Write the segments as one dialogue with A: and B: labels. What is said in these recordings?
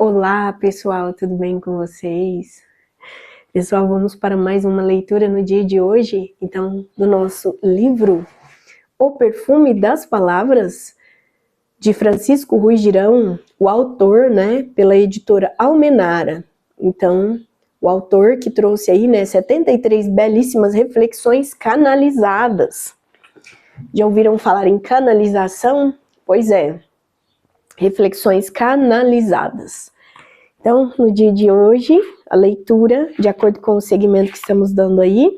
A: Olá, pessoal, tudo bem com vocês? Pessoal, vamos para mais uma leitura no dia de hoje, então, do nosso livro O Perfume das Palavras, de Francisco Ruiz Girão, o autor, pela editora Almenara. Então, o autor que trouxe aí, 73 belíssimas reflexões canalizadas. Já ouviram falar em canalização? Pois é, reflexões canalizadas. Então, no dia de hoje, a leitura, de acordo com o segmento que estamos dando aí,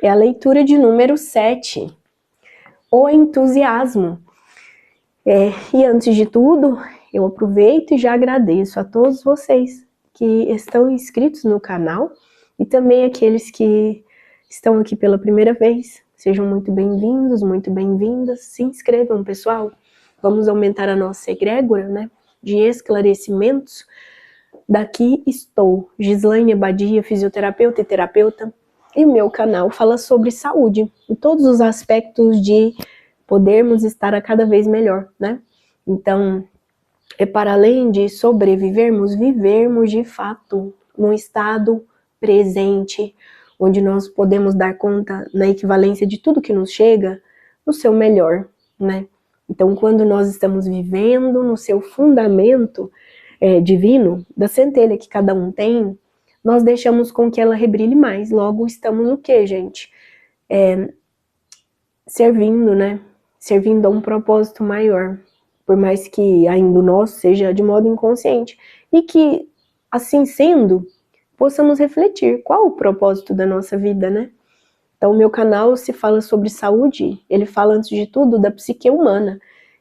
A: é a leitura de número 7, o entusiasmo. E antes de tudo, eu aproveito e já agradeço a todos vocês que estão inscritos no canal e também aqueles que estão aqui pela primeira vez. Sejam muito bem-vindos, muito bem-vindas. Se inscrevam, pessoal. Vamos aumentar a nossa egrégora, de esclarecimentos. Daqui estou, Gislaine Abadia, fisioterapeuta e terapeuta, e o meu canal fala sobre saúde, em todos os aspectos de podermos estar a cada vez melhor, Então, é para além de sobrevivermos, vivermos de fato num estado presente, onde nós podemos dar conta na equivalência de tudo que nos chega, no seu melhor, Então, quando nós estamos vivendo no seu fundamento divino, da centelha que cada um tem, nós deixamos com que ela rebrilhe mais. Logo, estamos o quê, gente? Servindo, Servindo a um propósito maior, por mais que ainda o nosso seja de modo inconsciente. E que, assim sendo, possamos refletir qual o propósito da nossa vida, Então, o meu canal se fala sobre saúde, ele fala, antes de tudo, da psique humana.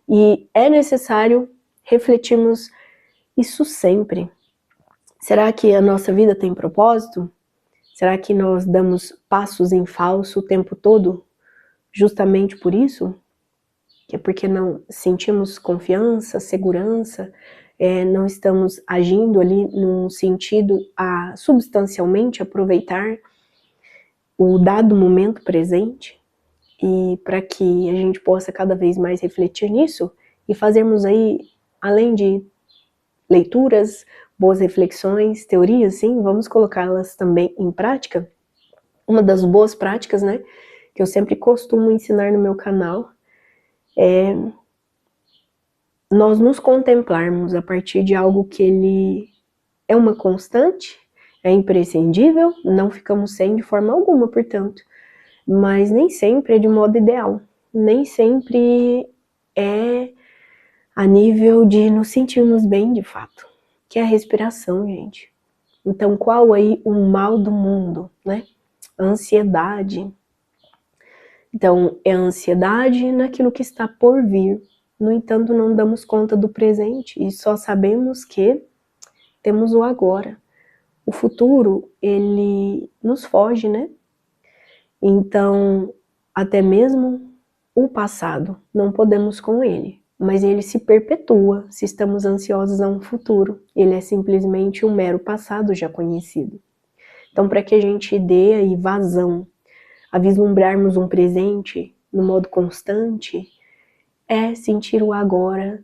A: E é necessário refletirmos isso sempre. Será que a nossa vida tem propósito? Será que nós damos passos em falso o tempo todo? Justamente por isso? Que é porque não sentimos confiança, segurança, não estamos agindo ali num sentido a substancialmente aproveitar o dado momento presente? E para que a gente possa cada vez mais refletir nisso e fazermos aí, além de leituras, boas reflexões, teorias, sim, vamos colocá-las também em prática. Uma das boas práticas, que eu sempre costumo ensinar no meu canal, é nós nos contemplarmos a partir de algo que ele é uma constante, é imprescindível, não ficamos sem de forma alguma, portanto, mas nem sempre é de modo ideal, nem sempre é a nível de nos sentirmos bem de fato, que é a respiração, gente. Então, qual aí o mal do mundo, A ansiedade. Então, é a ansiedade naquilo que está por vir. No entanto, não damos conta do presente e só sabemos que temos o agora. O futuro, ele nos foge, Então, até mesmo o passado, não podemos com ele. Mas ele se perpetua se estamos ansiosos a um futuro. Ele é simplesmente um mero passado já conhecido. Então, para que a gente dê aí vazão a vislumbrarmos um presente no modo constante, é sentir o agora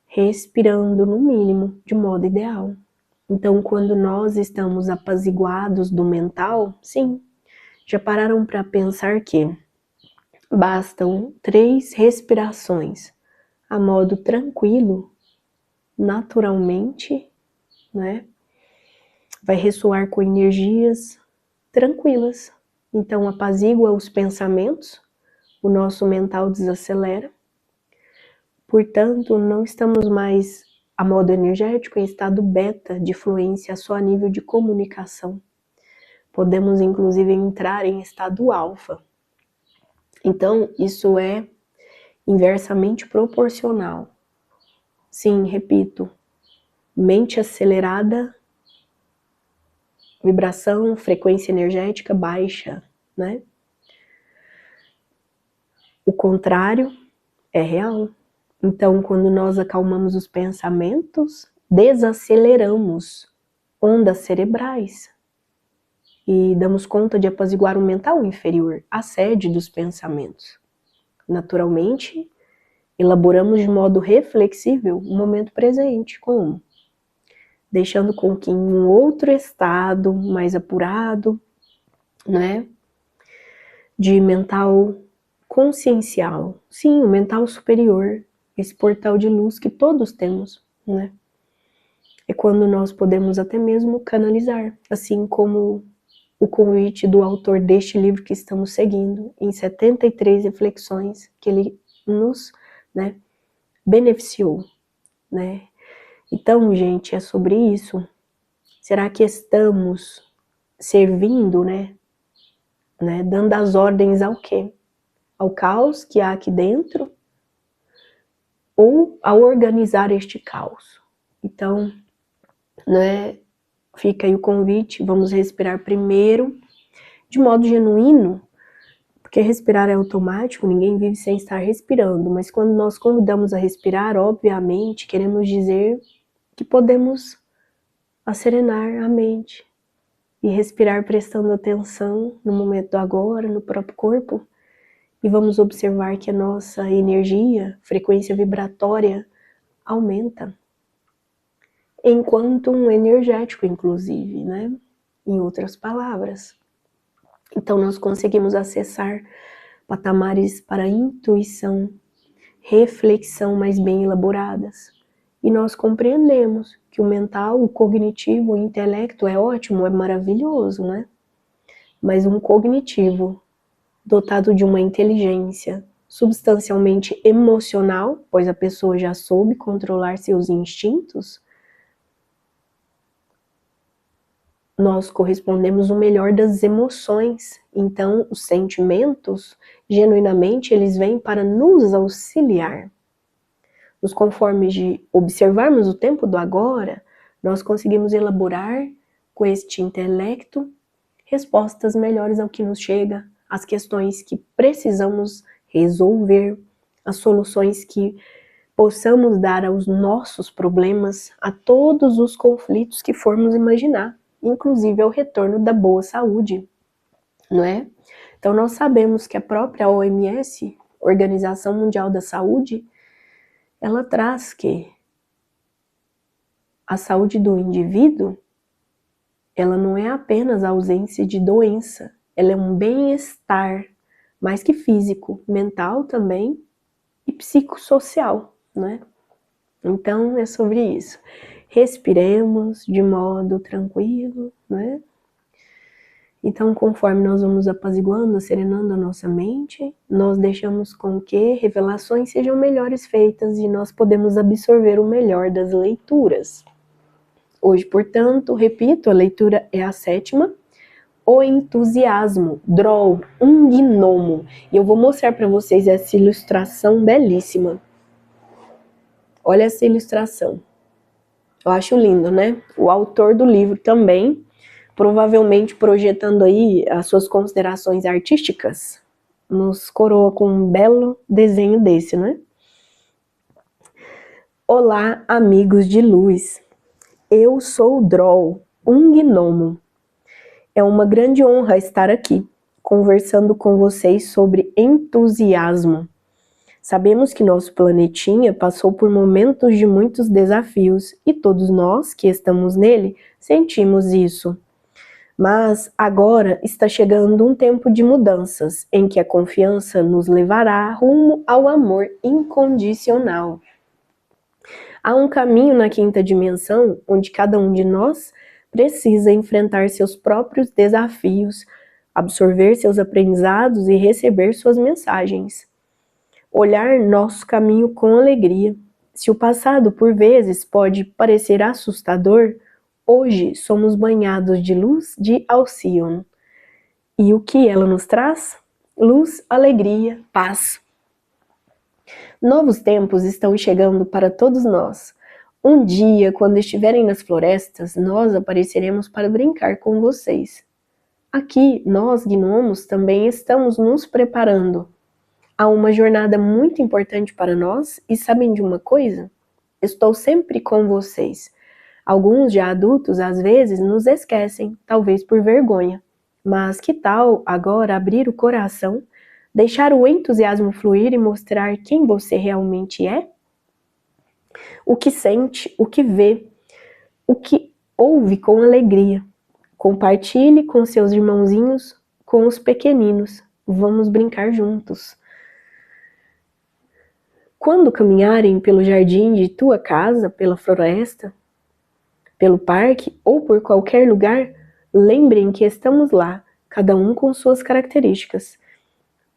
A: respirando no mínimo, de modo ideal. Então, quando nós estamos apaziguados do mental, sim, já pararam para pensar que bastam 3 respirações a modo tranquilo, naturalmente, vai ressoar com energias tranquilas. Então, apazigua os pensamentos, o nosso mental desacelera. Portanto, não estamos mais a modo energético em estado beta de fluência só a nível de comunicação. Podemos, inclusive, entrar em estado alfa. Então, isso é inversamente proporcional. Sim, repito, mente acelerada, vibração, frequência energética baixa, O contrário é real. Então, quando nós acalmamos os pensamentos, desaceleramos ondas cerebrais e damos conta de apaziguar o mental inferior, a sede dos pensamentos. Naturalmente, elaboramos de modo reflexível o momento presente. Como? deixando com que em um outro estado mais apurado, né, de mental consciencial, sim, o mental superior, esse portal de luz que todos temos, né, é quando nós podemos até mesmo canalizar, assim como o convite do autor deste livro que estamos seguindo, em 73 reflexões que ele nos, né, beneficiou, né. Então, gente, é sobre isso. Será que estamos servindo, né, dando as ordens ao quê? Ao caos que há aqui dentro? Ou a organizar este caos? Então, né, fica aí o convite, vamos respirar primeiro, de modo genuíno, porque respirar é automático, ninguém vive sem estar respirando, mas quando nós convidamos a respirar, obviamente, queremos dizer que podemos acerenar a mente e respirar prestando atenção no momento do agora, no próprio corpo, e vamos observar que a nossa energia, frequência vibratória, aumenta. Enquanto um energético, inclusive, né? Em outras palavras. Então nós conseguimos acessar patamares para intuição, reflexão mais bem elaboradas. E nós compreendemos que o mental, o cognitivo, o intelecto é ótimo, é maravilhoso, né? Mas um cognitivo dotado de uma inteligência substancialmente emocional, pois a pessoa já soube controlar seus instintos, nós correspondemos o melhor das emoções. Então, os sentimentos, genuinamente, eles vêm para nos auxiliar. Nos conformes de observarmos o tempo do agora, nós conseguimos elaborar com este intelecto respostas melhores ao que nos chega, às questões que precisamos resolver, as soluções que possamos dar aos nossos problemas, a todos os conflitos que formos imaginar, inclusive ao retorno da boa saúde, não é? Então nós sabemos que a própria OMS, Organização Mundial da Saúde, ela traz que a saúde do indivíduo, ela não é apenas a ausência de doença, ela é um bem-estar, mais que físico, mental também e psicossocial, né? Então é sobre isso. Respiremos de modo tranquilo, né? Então, conforme nós vamos apaziguando, serenando a nossa mente, nós deixamos com que revelações sejam melhores feitas e nós podemos absorver o melhor das leituras. Hoje, portanto, repito, a leitura é a 7ª, O Entusiasmo, Droll, um gnomo. E eu vou mostrar para vocês essa ilustração belíssima. Olha essa ilustração. Eu acho lindo, né? O autor do livro também, provavelmente projetando aí as suas considerações artísticas, nos coroa com um belo desenho desse, né? Olá, amigos de luz. Eu sou o Droll, um gnomo. É uma grande honra estar aqui, conversando com vocês sobre entusiasmo. Sabemos que nosso planetinha passou por momentos de muitos desafios e todos nós que estamos nele sentimos isso. Mas agora está chegando um tempo de mudanças, em que a confiança nos levará rumo ao amor incondicional. Há um caminho na 5ª dimensão, onde cada um de nós precisa enfrentar seus próprios desafios, absorver seus aprendizados e receber suas mensagens. Olhar nosso caminho com alegria. Se o passado, por vezes, pode parecer assustador, hoje somos banhados de luz de Alcyon. E o que ela nos traz? Luz, alegria, paz. Novos tempos estão chegando para todos nós. Um dia, quando estiverem nas florestas, nós apareceremos para brincar com vocês. Aqui, nós, gnomos, também estamos nos preparando. Há uma jornada muito importante para nós e sabem de uma coisa? Estou sempre com vocês. Alguns já adultos às vezes nos esquecem, talvez por vergonha. Mas que tal agora abrir o coração, deixar o entusiasmo fluir e mostrar quem você realmente é? O que sente, o que vê, o que ouve com alegria. Compartilhe com seus irmãozinhos, com os pequeninos. Vamos brincar juntos. Quando caminharem pelo jardim de tua casa, pela floresta, pelo parque ou por qualquer lugar, lembrem que estamos lá, cada um com suas características.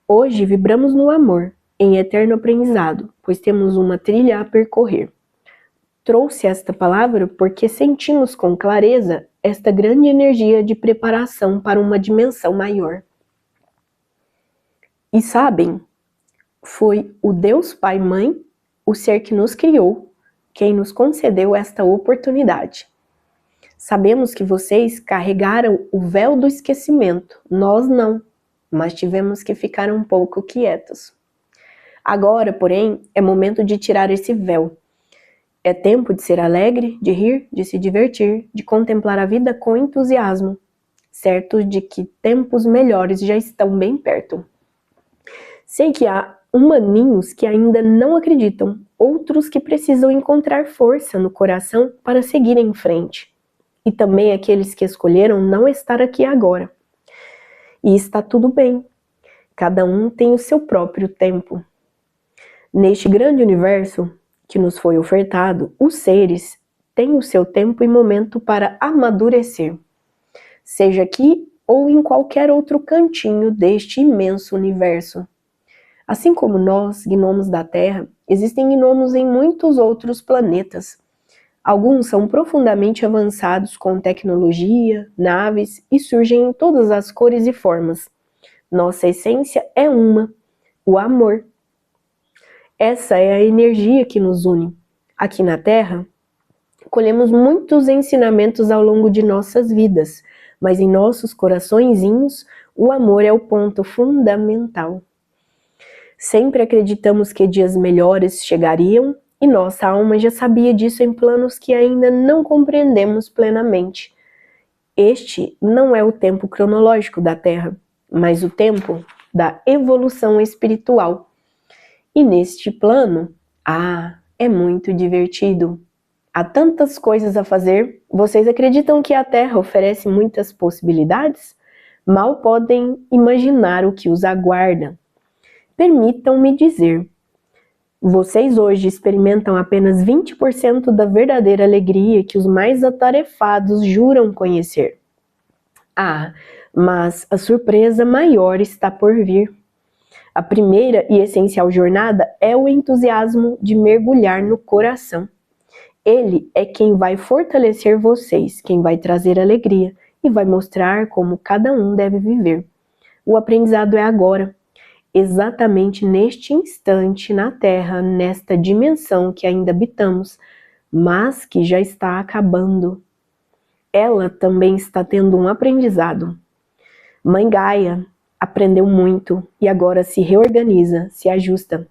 A: Hoje vibramos no amor, em eterno aprendizado, pois temos uma trilha a percorrer. Trouxe esta palavra porque sentimos com clareza esta grande energia de preparação para uma dimensão maior. E sabem, foi o Deus Pai Mãe, o ser que nos criou, quem nos concedeu esta oportunidade. Sabemos que vocês carregaram o véu do esquecimento, nós não, mas tivemos que ficar um pouco quietos. Agora, porém, é momento de tirar esse véu. É tempo de ser alegre, de rir, de se divertir, de contemplar a vida com entusiasmo, certo de que tempos melhores já estão bem perto. Sei que há humaninhos que ainda não acreditam, outros que precisam encontrar força no coração para seguir em frente. E também aqueles que escolheram não estar aqui agora. E está tudo bem. Cada um tem o seu próprio tempo. Neste grande universo que nos foi ofertado, os seres têm o seu tempo e momento para amadurecer. Seja aqui ou em qualquer outro cantinho deste imenso universo. Assim como nós, gnomos da Terra, existem gnomos em muitos outros planetas. Alguns são profundamente avançados com tecnologia, naves e surgem em todas as cores e formas. Nossa essência é uma, o amor. Essa é a energia que nos une. Aqui na Terra, colhemos muitos ensinamentos ao longo de nossas vidas, mas em nossos coraçõezinhos, o amor é o ponto fundamental. Sempre acreditamos que dias melhores chegariam e nossa alma já sabia disso em planos que ainda não compreendemos plenamente. Este não é o tempo cronológico da Terra, mas o tempo da evolução espiritual. E neste plano, é muito divertido. Há tantas coisas a fazer. Vocês acreditam que a Terra oferece muitas possibilidades? Mal podem imaginar o que os aguarda. Permitam-me dizer, vocês hoje experimentam apenas 20% da verdadeira alegria que os mais atarefados juram conhecer. Mas a surpresa maior está por vir. A primeira e essencial jornada é o entusiasmo de mergulhar no coração. Ele é quem vai fortalecer vocês, quem vai trazer alegria e vai mostrar como cada um deve viver. O aprendizado é agora. Exatamente neste instante na Terra, nesta dimensão que ainda habitamos, mas que já está acabando. Ela também está tendo um aprendizado. Mãe Gaia aprendeu muito e agora se reorganiza, se ajusta.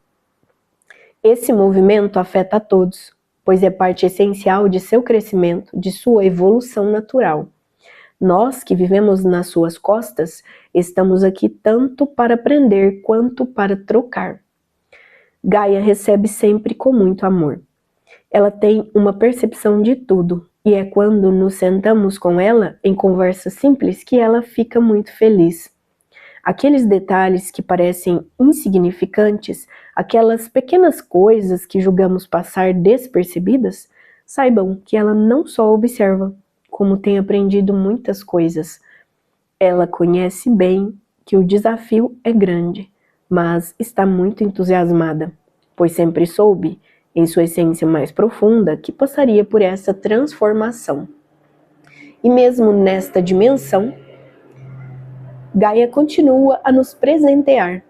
A: Esse movimento afeta a todos, pois é parte essencial de seu crescimento, de sua evolução natural. Nós que vivemos nas suas costas, estamos aqui tanto para aprender quanto para trocar. Gaia recebe sempre com muito amor. Ela tem uma percepção de tudo, e é quando nos sentamos com ela em conversa simples que ela fica muito feliz. Aqueles detalhes que parecem insignificantes, aquelas pequenas coisas que julgamos passar despercebidas, saibam que ela não só observa, como tem aprendido muitas coisas. Ela conhece bem que o desafio é grande, mas está muito entusiasmada, pois sempre soube, em sua essência mais profunda, que passaria por essa transformação. E mesmo nesta dimensão, Gaia continua a nos presentear.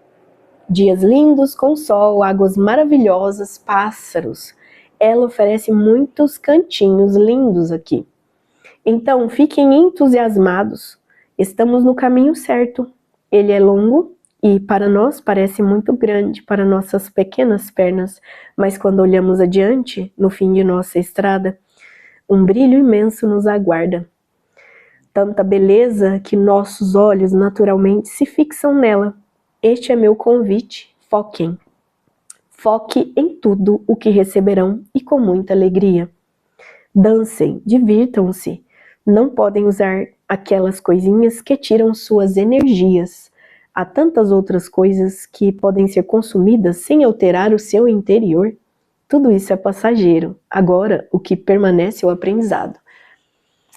A: Dias lindos com sol, águas maravilhosas, pássaros. Ela oferece muitos cantinhos lindos aqui. Então, fiquem entusiasmados. Estamos no caminho certo. Ele é longo e para nós parece muito grande para nossas pequenas pernas, mas quando olhamos adiante, no fim de nossa estrada, um brilho imenso nos aguarda. Tanta beleza que nossos olhos naturalmente se fixam nela. Este é meu convite. Foquem. Foque em tudo o que receberão e com muita alegria. Dancem, divirtam-se. Não podem usar aquelas coisinhas que tiram suas energias. Há tantas outras coisas que podem ser consumidas sem alterar o seu interior. Tudo isso é passageiro. Agora, o que permanece é o aprendizado.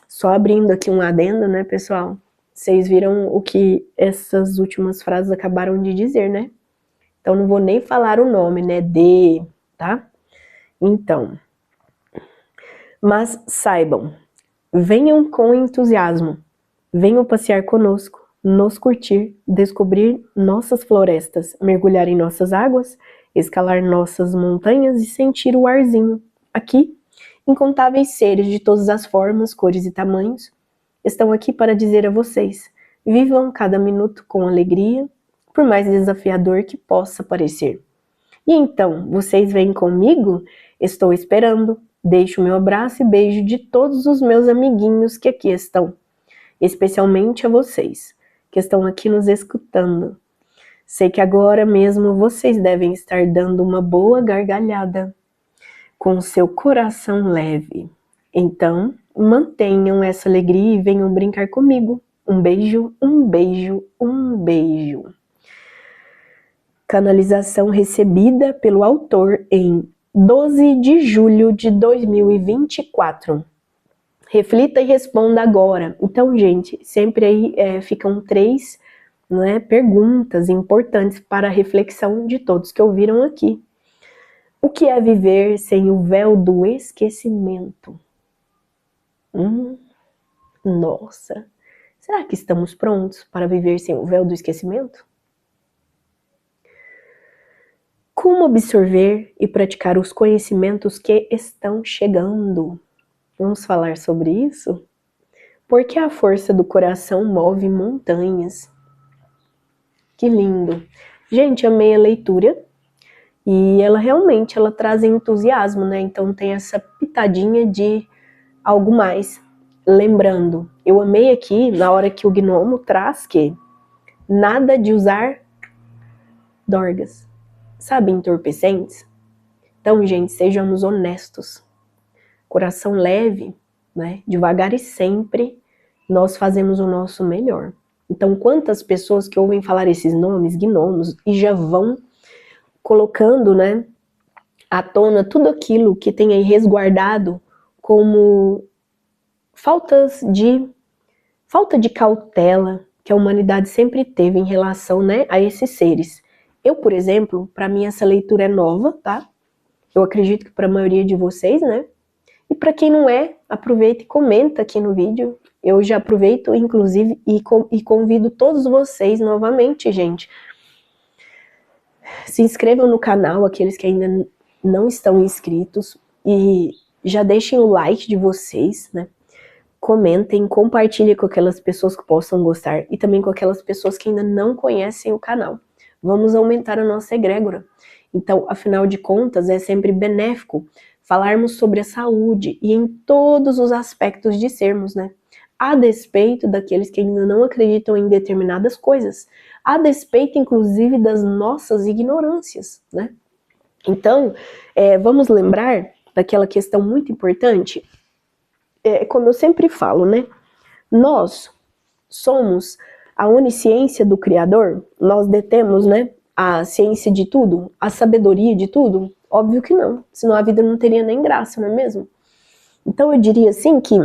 A: Só abrindo aqui um adendo, né, pessoal? Vocês viram o que essas últimas frases acabaram de dizer, né? Então, não vou nem falar o nome, né? Tá? Então, mas saibam, venham com entusiasmo, venham passear conosco, nos curtir, descobrir nossas florestas, mergulhar em nossas águas, escalar nossas montanhas e sentir o arzinho. Aqui, incontáveis seres de todas as formas, cores e tamanhos estão aqui para dizer a vocês: vivam cada minuto com alegria, por mais desafiador que possa parecer. E então, vocês vêm comigo? Estou esperando. Deixo meu abraço e beijo de todos os meus amiguinhos que aqui estão, especialmente a vocês, que estão aqui nos escutando. Sei que agora mesmo vocês devem estar dando uma boa gargalhada, com seu coração leve. Então, mantenham essa alegria e venham brincar comigo. Um beijo, um beijo, um beijo. Canalização recebida pelo autor em 12 de julho de 2024. Reflita e responda agora. Então, gente, sempre aí ficam 3 perguntas importantes para a reflexão de todos que ouviram aqui. O que é viver sem o véu do esquecimento? Nossa, será que estamos prontos para viver sem o véu do esquecimento? Como absorver e praticar os conhecimentos que estão chegando? Vamos falar sobre isso? Porque a força do coração move montanhas. Que lindo! Gente, amei a leitura e ela realmente traz entusiasmo, né? Então tem essa pitadinha de algo mais. Lembrando, eu amei aqui na hora que o gnomo traz que nada de usar dorgas. Sabe, entorpecentes? Então, gente, sejamos honestos. Coração leve, né? Devagar e sempre nós fazemos o nosso melhor. Então, quantas pessoas que ouvem falar esses nomes, gnomos, e já vão colocando, né, à tona tudo aquilo que tem aí resguardado como falta de cautela que a humanidade sempre teve em relação, né, a esses seres. Eu, por exemplo, para mim essa leitura é nova, tá? Eu acredito que para a maioria de vocês, né? E para quem não é, aproveita e comenta aqui no vídeo. Eu já aproveito, inclusive, e convido todos vocês novamente, gente. Se inscrevam no canal, aqueles que ainda não estão inscritos, e já deixem o like de vocês, né? Comentem, compartilhem com aquelas pessoas que possam gostar e também com aquelas pessoas que ainda não conhecem o canal. Vamos aumentar a nossa egrégora. Então, afinal de contas, é sempre benéfico falarmos sobre a saúde e em todos os aspectos de sermos, né? A despeito daqueles que ainda não acreditam em determinadas coisas, a despeito, inclusive, das nossas ignorâncias, né? Então, vamos lembrar daquela questão muito importante, como eu sempre falo, né? Nós somos a onisciência do Criador, nós detemos, né, a ciência de tudo, a sabedoria de tudo? Óbvio que não, senão a vida não teria nem graça, não é mesmo? Então eu diria assim que,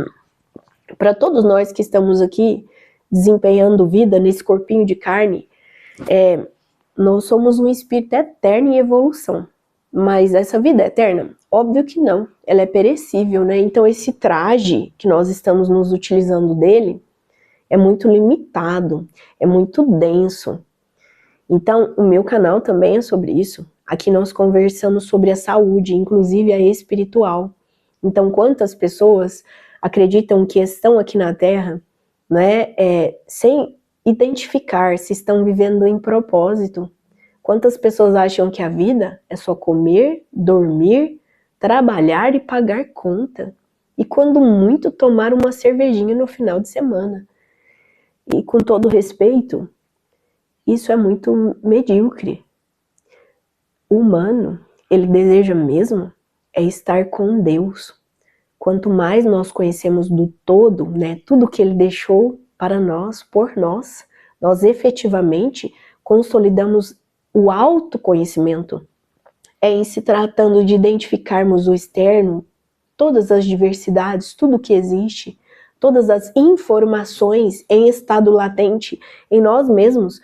A: para todos nós que estamos aqui desempenhando vida nesse corpinho de carne, nós somos um espírito eterno em evolução. Mas essa vida é eterna? Óbvio que não, ela é perecível, né? Então esse traje que nós estamos nos utilizando dele é muito limitado, é muito denso. Então, o meu canal também é sobre isso. Aqui nós conversamos sobre a saúde, inclusive a espiritual. Então, quantas pessoas acreditam que estão aqui na Terra, né, sem identificar se estão vivendo em propósito? Quantas pessoas acham que a vida é só comer, dormir, trabalhar e pagar conta? E quando muito, tomar uma cervejinha no final de semana. E com todo respeito, isso é muito medíocre. O humano, ele deseja mesmo estar com Deus, quanto mais nós conhecemos do todo, né, tudo que ele deixou para nós, por nós, nós efetivamente consolidamos o autoconhecimento. Em se tratando de identificarmos o externo, todas as diversidades, tudo que existe, todas as informações em estado latente em nós mesmos,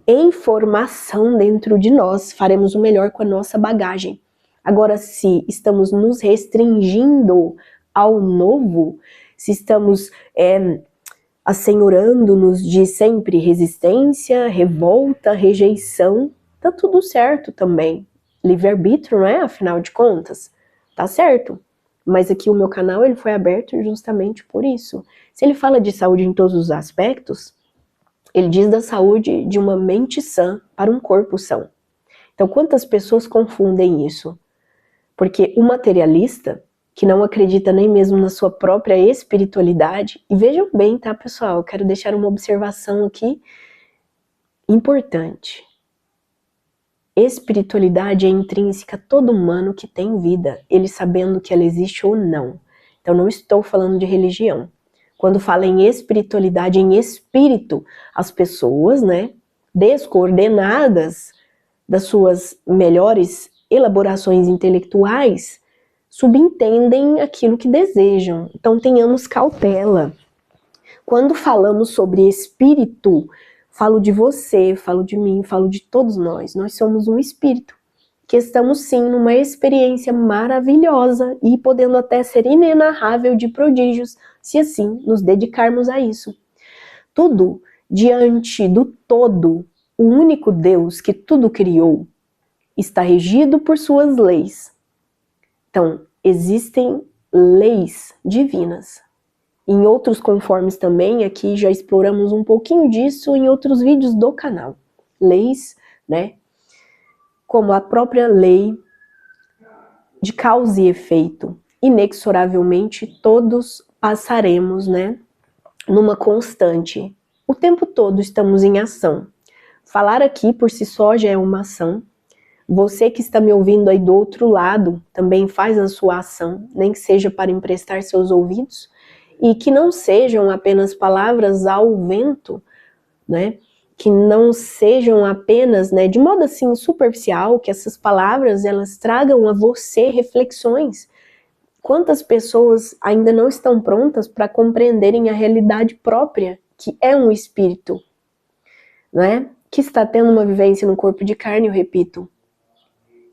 A: em formação dentro de nós, faremos o melhor com a nossa bagagem. Agora, se estamos nos restringindo ao novo, se estamos assenhorando-nos de sempre resistência, revolta, rejeição, tá tudo certo também. Livre-arbítrio, não é? Afinal de contas, tá certo. Mas aqui o meu canal ele foi aberto justamente por isso. Se ele fala de saúde em todos os aspectos, ele diz da saúde de uma mente sã para um corpo são. Então, quantas pessoas confundem isso? Porque o materialista, que não acredita nem mesmo na sua própria espiritualidade, e vejam bem, tá, pessoal? Eu quero deixar uma observação aqui importante. Espiritualidade é intrínseca a todo humano que tem vida, ele sabendo que ela existe ou não. Então, não estou falando de religião. Quando falo em espiritualidade, em espírito, as pessoas, né, descoordenadas das suas melhores elaborações intelectuais, subentendem aquilo que desejam. Então, tenhamos cautela. Quando falamos sobre espírito, falo de você, falo de mim, falo de todos nós. Nós somos um espírito, que estamos sim numa experiência maravilhosa e podendo até ser inenarrável de prodígios, se assim nos dedicarmos a isso. Tudo diante do todo, o único Deus que tudo criou, está regido por suas leis. Então, existem leis divinas. Em outros conformes também, aqui já exploramos um pouquinho disso em outros vídeos do canal. Leis, né? Como a própria lei de causa e efeito. Inexoravelmente todos passaremos, né? Numa constante. O tempo todo estamos em ação. Falar aqui por si só já é uma ação. Você que está me ouvindo aí do outro lado também faz a sua ação, nem que seja para emprestar seus ouvidos, e que não sejam apenas palavras ao vento, né? Que não sejam apenas, né, de modo assim superficial, que essas palavras elas tragam a você reflexões. Quantas pessoas ainda não estão prontas para compreenderem a realidade própria, que é um espírito, né? Que está tendo uma vivência no corpo de carne, eu repito.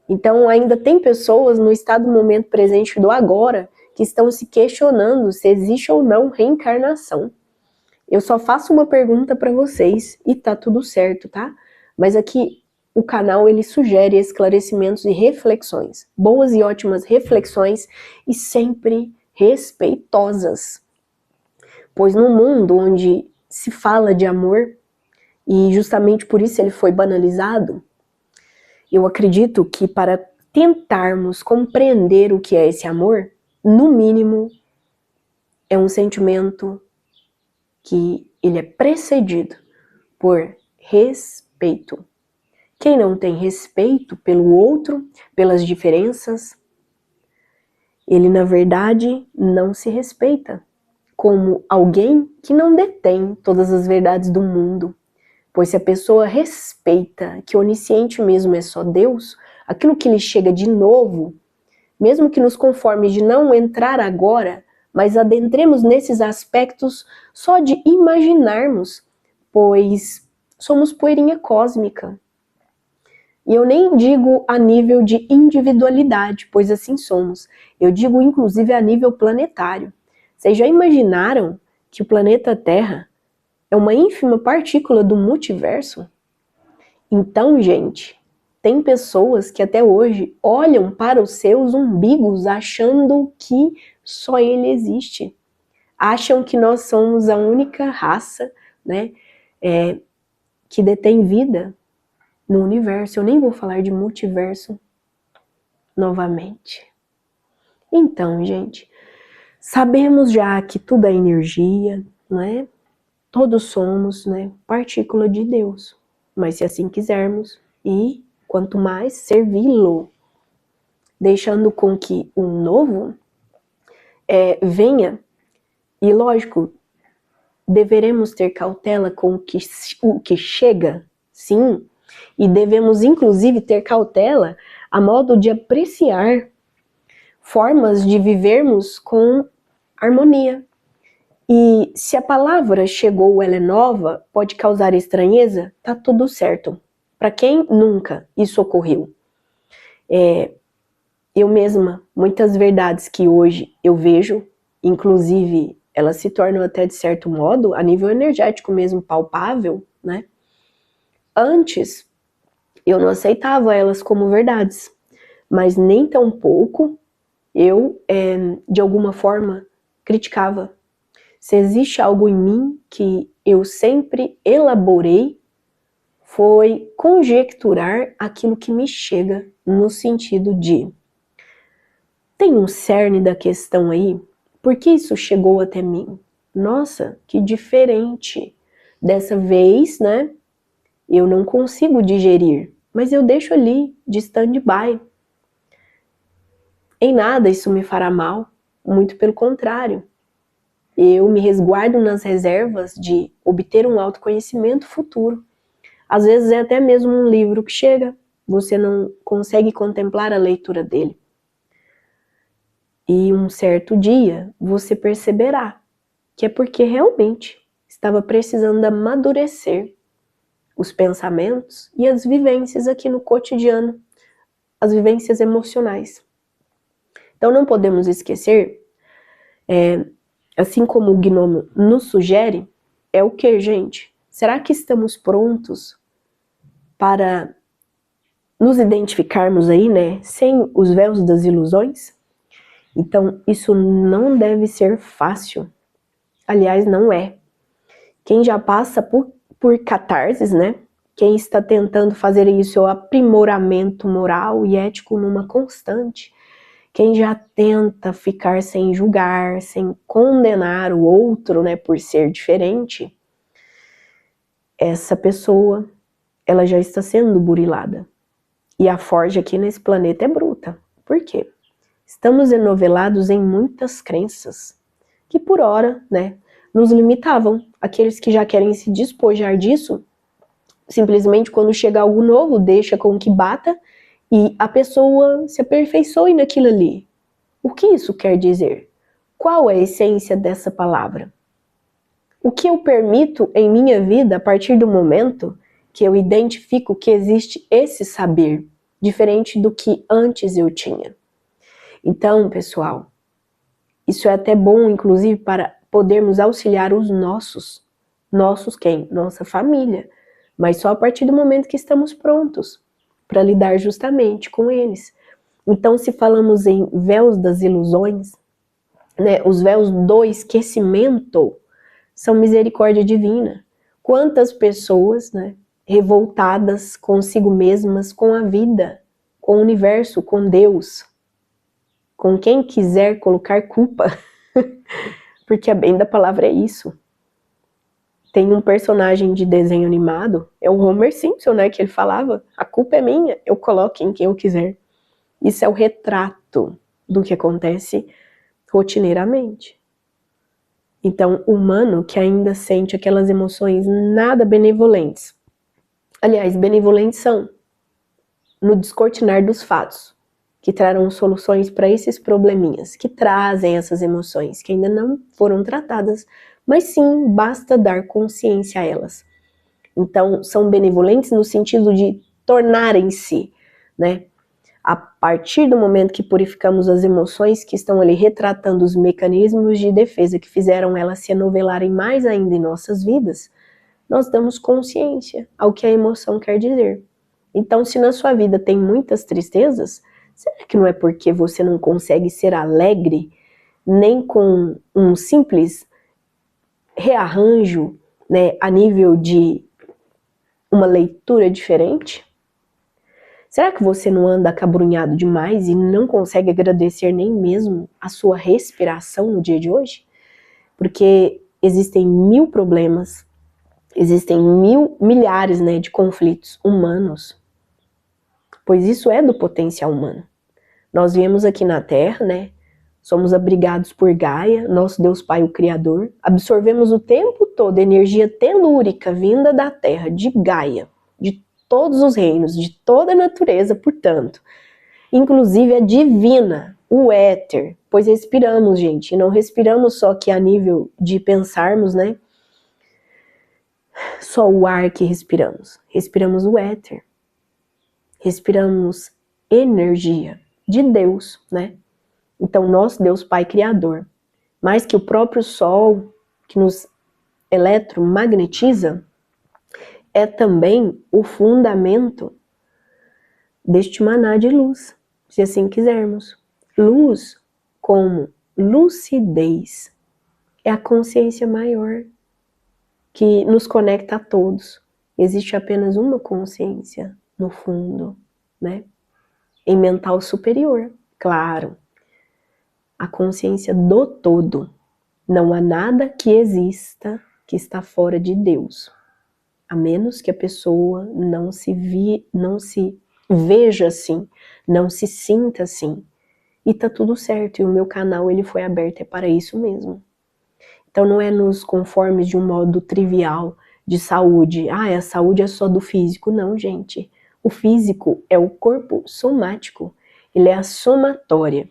A: Então ainda tem pessoas no estado do momento presente do agora que estão se questionando se existe ou não reencarnação. Eu só faço uma pergunta para vocês e tá tudo certo, tá? Mas aqui o canal ele sugere esclarecimentos e reflexões, boas e ótimas reflexões e sempre respeitosas. Pois no mundo onde se fala de amor, e justamente por isso ele foi banalizado, eu acredito que para tentarmos compreender o que é esse amor, no mínimo, é um sentimento que ele é precedido por respeito. Quem não tem respeito pelo outro, pelas diferenças, ele na verdade não se respeita como alguém que não detém todas as verdades do mundo. Pois se a pessoa respeita que o onisciente mesmo é só Deus, aquilo que lhe chega de novo, mesmo que nos conforme de não entrar agora, mas adentremos nesses aspectos só de imaginarmos, pois somos poeirinha cósmica. E eu nem digo a nível de individualidade, pois assim somos. Eu digo inclusive a nível planetário. Vocês já imaginaram que o planeta Terra é uma ínfima partícula do multiverso? Então, gente, tem pessoas que até hoje olham para os seus umbigos achando que só ele existe. Acham que nós somos a única raça, né, que detém vida no universo. Eu nem vou falar de multiverso novamente. Então, gente, sabemos já que tudo é energia, né? Todos somos, né, partícula de Deus. Mas se assim quisermos, e quanto mais servi-lo, deixando com que o novo venha. E lógico, deveremos ter cautela com o que chega, sim, e devemos inclusive ter cautela a modo de apreciar formas de vivermos com harmonia. E se a palavra chegou, ela é nova, pode causar estranheza, tá tudo certo. Para quem nunca isso ocorreu? Eu mesma, muitas verdades que hoje eu vejo, inclusive elas se tornam até de certo modo, a nível energético mesmo, palpável, né? Antes, eu não aceitava elas como verdades, mas nem tão pouco eu, de alguma forma, criticava. Se existe algo em mim que eu sempre elaborei, foi conjecturar aquilo que me chega no sentido de: tem um cerne da questão aí? Por que isso chegou até mim? Nossa, que diferente. Dessa vez, né, eu não consigo digerir, mas eu deixo ali, de stand-by. Em nada isso me fará mal, muito pelo contrário. Eu me resguardo nas reservas de obter um autoconhecimento futuro. Às vezes é até mesmo um livro que chega, você não consegue contemplar a leitura dele. E um certo dia você perceberá que é porque realmente estava precisando amadurecer os pensamentos e as vivências aqui no cotidiano, as vivências emocionais. Então não podemos esquecer, assim como o Gnomo nos sugere, é o que, gente? Será que estamos prontos para nos identificarmos aí, né, sem os véus das ilusões? Então, isso não deve ser fácil. Aliás, não é. Quem já passa por catarses, né, quem está tentando fazer isso é o aprimoramento moral e ético numa constante. Quem já tenta ficar sem julgar, sem condenar o outro, né, por ser diferente, essa pessoa, ela já está sendo burilada. E a forja aqui nesse planeta é bruta. Por quê? Estamos enovelados em muitas crenças que por ora, né, nos limitavam. Aqueles que já querem se despojar disso, simplesmente quando chega algo novo, deixa com que bata e a pessoa se aperfeiçoe naquilo ali. O que isso quer dizer? Qual é a essência dessa palavra? O que eu permito em minha vida a partir do momento que eu identifico que existe esse saber, diferente do que antes eu tinha? Então, pessoal, isso é até bom, inclusive, para podermos auxiliar os nossos quem? Nossa família, mas só a partir do momento que estamos prontos para lidar justamente com eles. Então, se falamos em véus das ilusões, né, os véus do esquecimento são misericórdia divina. Quantas pessoas, né, revoltadas consigo mesmas, com a vida, com o universo, com Deus, com quem quiser colocar culpa, porque a bem da palavra é isso. Tem um personagem de desenho animado, é o Homer Simpson, né, que ele falava: a culpa é minha, eu coloco em quem eu quiser. Isso é o retrato do que acontece rotineiramente. Então, o humano que ainda sente aquelas emoções nada benevolentes, aliás, benevolentes são no descortinar dos fatos, que trarão soluções para esses probleminhas, que trazem essas emoções, que ainda não foram tratadas, mas sim, basta dar consciência a elas. Então, são benevolentes no sentido de tornarem-se, né, a partir do momento que purificamos as emoções que estão ali retratando os mecanismos de defesa que fizeram elas se enovelarem mais ainda em nossas vidas, nós damos consciência ao que a emoção quer dizer. Então, se na sua vida tem muitas tristezas, será que não é porque você não consegue ser alegre, nem com um simples rearranjo, né, a nível de uma leitura diferente? Será que você não anda acabrunhado demais e não consegue agradecer nem mesmo a sua respiração no dia de hoje? Porque existem 1000 problemas, existem milhares, né, de conflitos humanos, pois isso é do potencial humano. Nós viemos aqui na Terra, né, somos abrigados por Gaia, nosso Deus Pai, o Criador, absorvemos o tempo todo energia telúrica vinda da Terra, de Gaia, de todos os reinos, de toda a natureza, portanto, inclusive a divina, o éter, pois respiramos, gente, e não respiramos só que a nível de pensarmos, né? Só o ar que respiramos, respiramos o éter, respiramos energia de Deus, né? Então, nosso Deus Pai Criador, mais que o próprio Sol, que nos eletromagnetiza, é também o fundamento deste maná de luz, se assim quisermos. Luz como lucidez é a consciência maior que nos conecta a todos. Existe apenas uma consciência no fundo, né? Em mental superior, claro. A consciência do todo. Não há nada que exista que está fora de Deus. A menos que a pessoa não se veja assim, não se sinta assim. E tá tudo certo, e o meu canal ele foi aberto para isso mesmo. Então não é nos conformes de um modo trivial de saúde. A saúde é só do físico. Não, gente. O físico é o corpo somático. Ele é a somatória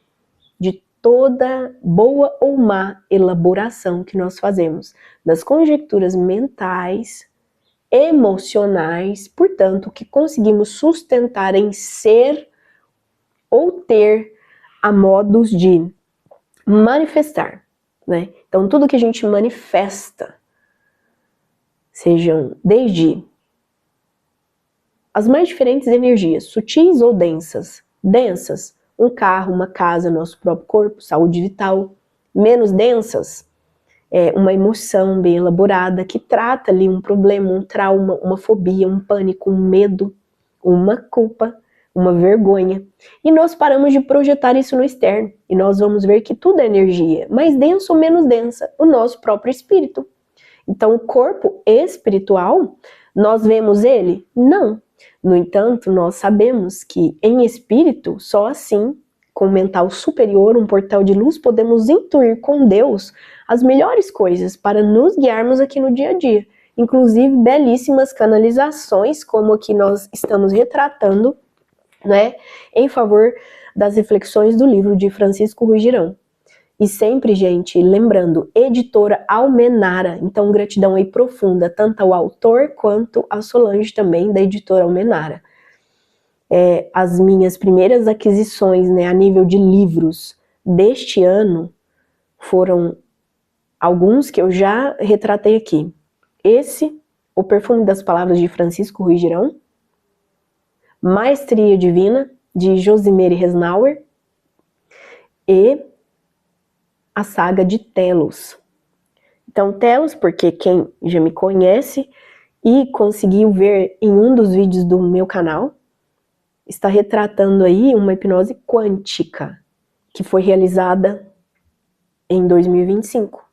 A: de toda boa ou má elaboração que nós fazemos das conjecturas mentais, emocionais, portanto, que conseguimos sustentar em ser ou ter a modos de manifestar, né? Então, tudo que a gente manifesta, sejam desde as mais diferentes energias, sutis ou densas. Densas, um carro, uma casa, nosso próprio corpo, saúde vital. Menos densas, uma emoção bem elaborada que trata ali um problema, um trauma, uma fobia, um pânico, um medo, uma culpa, uma vergonha. E nós paramos de projetar isso no externo. E nós vamos ver que tudo é energia, mais densa ou menos densa, o nosso próprio espírito. Então, o corpo espiritual, nós vemos ele? Não. No entanto, nós sabemos que em espírito, só assim, com o mental superior, um portal de luz, podemos intuir com Deus as melhores coisas para nos guiarmos aqui no dia a dia. Inclusive, belíssimas canalizações, como aqui nós estamos retratando, né, em favor das reflexões do livro de Francisco Ruiz Girão. E sempre, gente, lembrando, editora Almenara, então gratidão aí profunda, tanto ao autor quanto a Solange também, da editora Almenara. As minhas primeiras aquisições, né, a nível de livros deste ano, foram alguns que eu já retratei aqui. Esse, O Perfume das Palavras de Francisco Ruiz Girão, Maestria Divina, de Josimere Resnauer, e a saga de Telos. Então, Telos, porque quem já me conhece e conseguiu ver em um dos vídeos do meu canal, está retratando aí uma hipnose quântica, que foi realizada em 2025,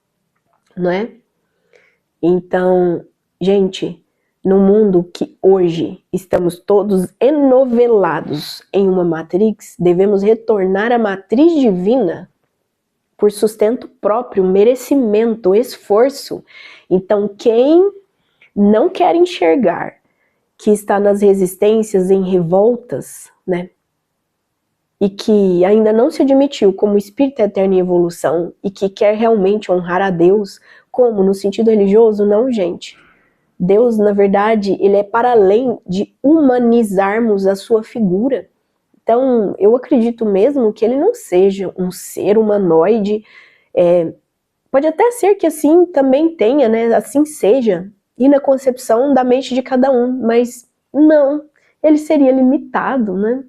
A: não é? Então, gente, no mundo que hoje estamos todos enovelados em uma matrix, devemos retornar à matriz divina por sustento próprio, merecimento, esforço. Então, quem não quer enxergar que está nas resistências, em revoltas, né? E que ainda não se admitiu como espírito eterno em evolução e que quer realmente honrar a Deus, como no sentido religioso, não, gente. Deus, na verdade, ele é para além de humanizarmos a sua figura. Então, eu acredito mesmo que ele não seja um ser humanoide. Pode até ser que assim também tenha, né? Assim seja, e na concepção da mente de cada um, mas não, ele seria limitado, né?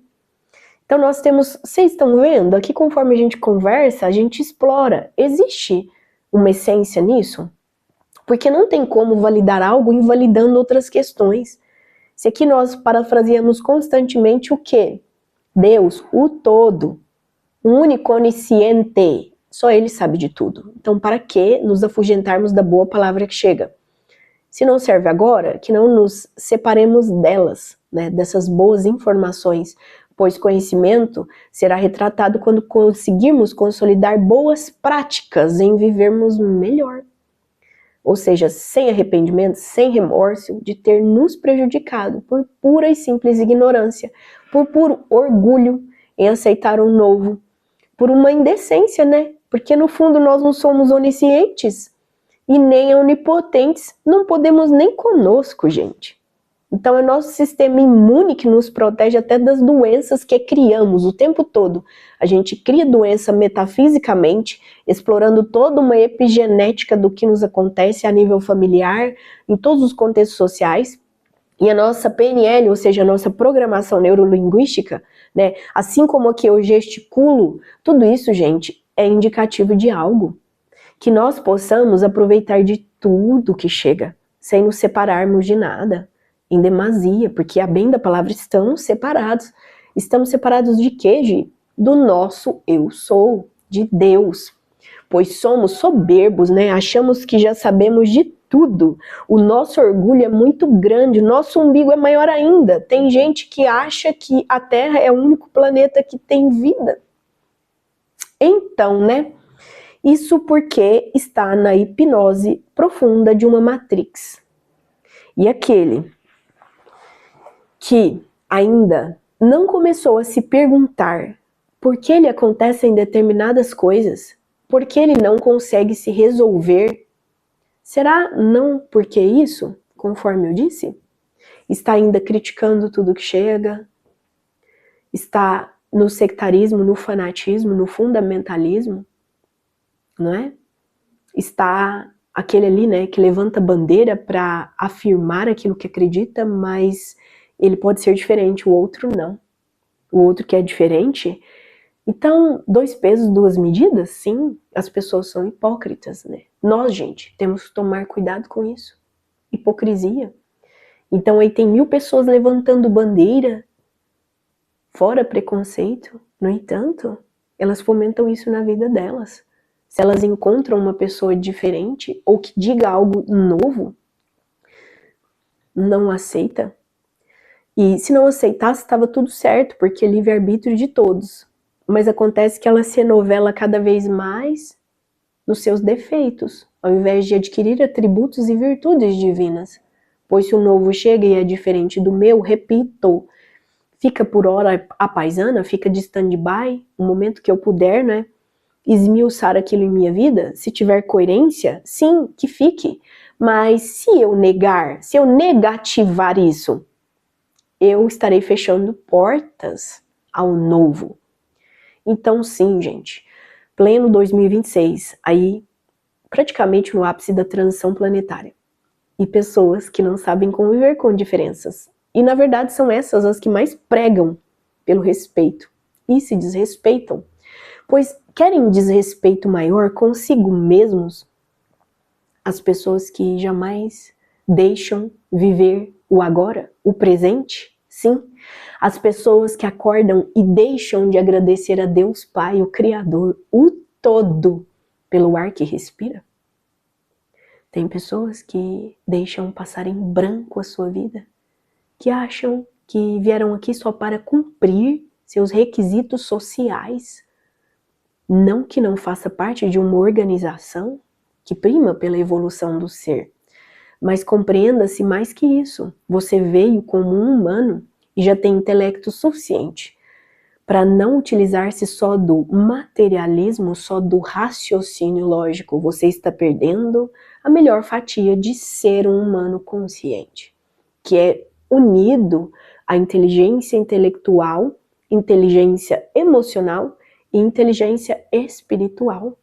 A: Então nós temos, vocês estão vendo? Aqui conforme a gente conversa, a gente explora. Existe uma essência nisso? Porque não tem como validar algo invalidando outras questões. Se aqui nós parafraseamos constantemente o quê? Deus, o todo, o único onisciente, só ele sabe de tudo. Então para que nos afugentarmos da boa palavra que chega? Se não serve agora, que não nos separemos delas, né, dessas boas informações, pois conhecimento será retratado quando conseguirmos consolidar boas práticas em vivermos melhor. Ou seja, sem arrependimento, sem remorso de ter nos prejudicado por pura e simples ignorância, por puro orgulho em aceitar o novo, por uma indecência, né? Porque no fundo nós não somos oniscientes e nem onipotentes, não podemos nem conosco, gente. Então é nosso sistema imune que nos protege até das doenças que criamos o tempo todo. A gente cria doença metafisicamente, explorando toda uma epigenética do que nos acontece a nível familiar, em todos os contextos sociais. E a nossa PNL, ou seja, a nossa programação neurolinguística, né, assim como aqui eu gesticulo, tudo isso, gente, é indicativo de algo. Que nós possamos aproveitar de tudo que chega, sem nos separarmos de nada. Em demasia, porque a bem da palavra estamos separados. Estamos separados de quê, Gi? Do nosso eu sou, de Deus. Pois somos soberbos, né? Achamos que já sabemos de tudo. O nosso orgulho é muito grande, nosso umbigo é maior ainda. Tem gente que acha que a Terra é o único planeta que tem vida. Então, né? Isso porque está na hipnose profunda de uma matrix. E aquele que ainda não começou a se perguntar por que lhe acontecem determinadas coisas, por que ele não consegue se resolver, será não porque isso, conforme eu disse? Está ainda criticando tudo que chega, está no sectarismo, no fanatismo, no fundamentalismo, não é? Está aquele ali, né, que levanta bandeira para afirmar aquilo que acredita, mas ele pode ser diferente, o outro não. O outro que é diferente. Então, 2 pesos, 2 medidas? Sim, as pessoas são hipócritas, né? Nós, gente, temos que tomar cuidado com isso. Hipocrisia. Então, aí tem 1000 pessoas levantando bandeira, fora preconceito. No entanto, elas fomentam isso na vida delas. Se elas encontram uma pessoa diferente, ou que diga algo novo, não aceita. E se não aceitasse, estava tudo certo, porque é livre-arbítrio de todos. Mas acontece que ela se renovela cada vez mais nos seus defeitos, ao invés de adquirir atributos e virtudes divinas. Pois se o novo chega e é diferente do meu, repito, fica por hora a paisana, fica de stand-by, o momento que eu puder, né, esmiuçar aquilo em minha vida, se tiver coerência, sim, que fique. Mas se eu negar, se eu negativar isso, eu estarei fechando portas ao novo. Então sim, gente, pleno 2026, aí praticamente no ápice da transição planetária. E pessoas que não sabem conviver com diferenças. E na verdade são essas as que mais pregam pelo respeito e se desrespeitam. Pois querem desrespeito maior consigo mesmos, as pessoas que jamais deixam viver o agora, o presente. Sim, as pessoas que acordam e deixam de agradecer a Deus Pai, o Criador, o todo, pelo ar que respira. Tem pessoas que deixam passar em branco a sua vida, que acham que vieram aqui só para cumprir seus requisitos sociais. Não que não faça parte de uma organização que prima pela evolução do ser, mas compreenda-se mais que isso. Você veio como um humano e já tem intelecto suficiente para não utilizar-se só do materialismo, só do raciocínio lógico. Você está perdendo a melhor fatia de ser um humano consciente, que é unido à inteligência intelectual, inteligência emocional e inteligência espiritual.